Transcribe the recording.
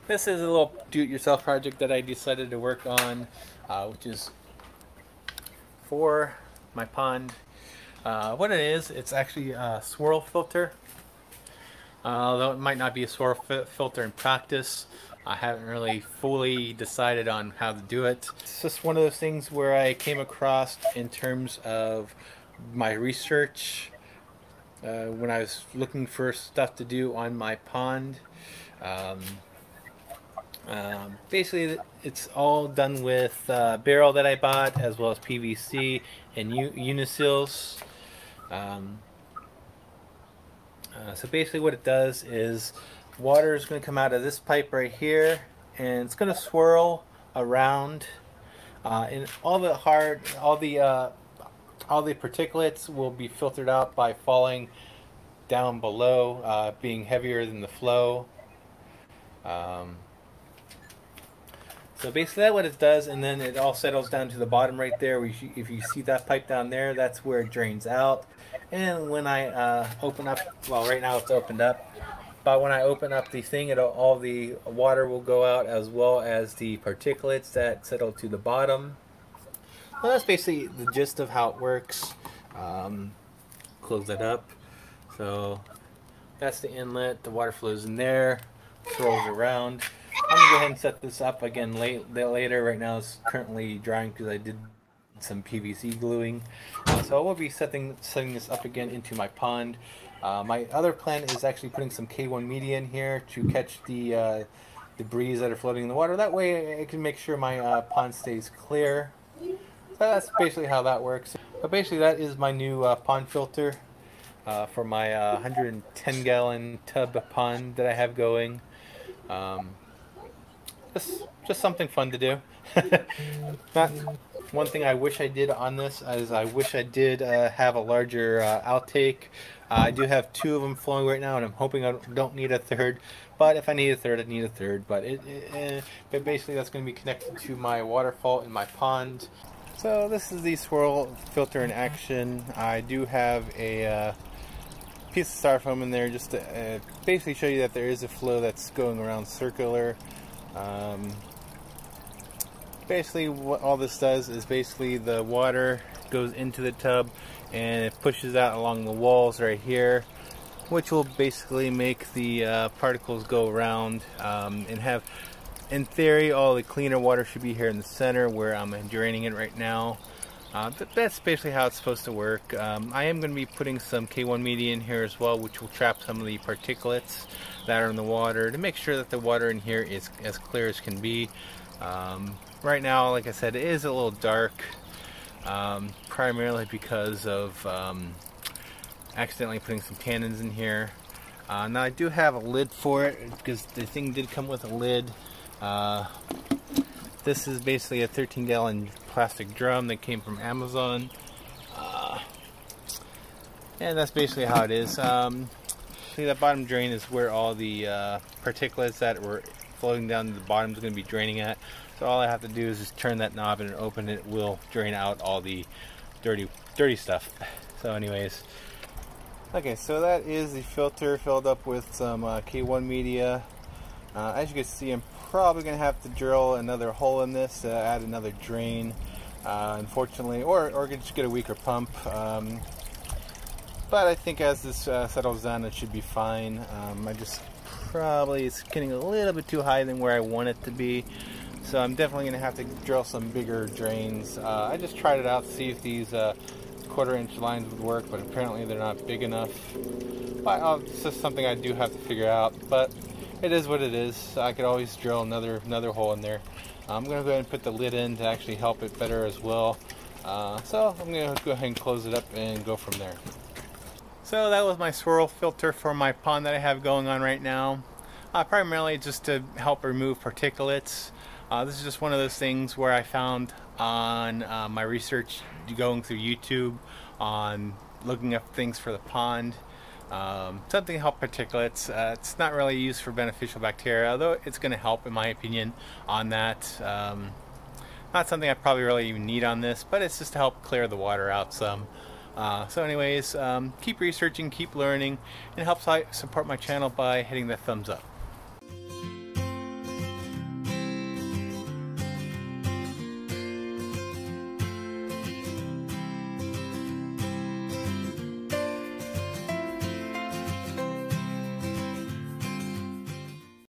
This is a little do-it-yourself project that I decided to work on, which is for my pond. What it is, it's actually a swirl filter. Although it might not be a swirl filter in practice, I haven't really fully decided on how to do it. It's just one of those things where I came across in terms of my research when I was looking for stuff to do on my pond. Um, Basically, it's all done with barrel that I bought, as well as PVC and uniseals. Um, so basically what it does is water is going to come out of this pipe right here, and it's going to swirl around, and all the particulates will be filtered out by falling down below, being heavier than the flow. So basically that's what it does, and then it all settles down to the bottom right there. If you see that pipe down there, that's where it drains out. And when I open up, well, right now it's opened up, but when I open up the thing, all the water will go out, as well as the particulates that settle to the bottom. Well, that's basically the gist of how it works. Close that up. So that's the inlet. The water flows in there, swirls around. I'm gonna go ahead and set this up again later. Right now it's currently drying because I did some PVC gluing. So I will be setting this up again into my pond. My other plan is actually putting some K1 media in here to catch the debris that are floating in the water. That way I can make sure my pond stays clear. So that's basically how that works. But basically that is my new pond filter for my 110 gallon tub pond that I have going. Just something fun to do. One thing I wish I did on this is I wish I did have a larger outtake. I do have 2 of them flowing right now, and I'm hoping I don't need a third. But if I need a third, I need a third. But but basically that's going to be connected to my waterfall in my pond. So this is the swirl filter in action. I do have a piece of styrofoam in there just to basically show you that there is a flow that's going around circular. Basically what all this does is basically the water goes into the tub and it pushes out along the walls right here, which will basically make the particles go around and have, in theory, all the cleaner water should be here in the center where I'm draining it right now. That's basically how it's supposed to work. I am going to be putting some K1 media in here as well, which will trap some of the particulates that are in the water to make sure that the water in here is as clear as can be. Right now, like I said, it is a little dark, primarily because of accidentally putting some tannins in here. Now I do have a lid for it because the thing did come with a lid. This is basically a 13 gallon plastic drum that came from Amazon, and that's basically how it is. See, that bottom drain is where all the particulates that were floating down to the bottom is going to be draining at. So all I have to do is just turn that knob and open it. It will drain out all the dirty stuff. So anyways, okay, so that is the filter filled up with some K1 media. As you can see, I'm probably going to have to drill another hole in this to add another drain, unfortunately, or just get a weaker pump. But I think as this settles down, it should be fine. It's getting a little bit too high than where I want it to be. So I'm definitely going to have to drill some bigger drains. I just tried it out to see if these 1/4 inch lines would work, but apparently they're not big enough. But it's just something I do have to figure out. But it is what it is. I could always drill another hole in there. I'm going to go ahead and put the lid in to actually help it better as well. So I'm going to go ahead and close it up and go from there. So that was my swirl filter for my pond that I have going on right now. Primarily just to help remove particulates. This is just one of those things where I found on my research going through YouTube on looking up things for the pond. Something to help particulates. It's not really used for beneficial bacteria, although it's going to help in my opinion on that. Not something I probably really even need on this, but it's just to help clear the water out some. So anyways, keep researching, keep learning, and help support my channel by hitting the thumbs up.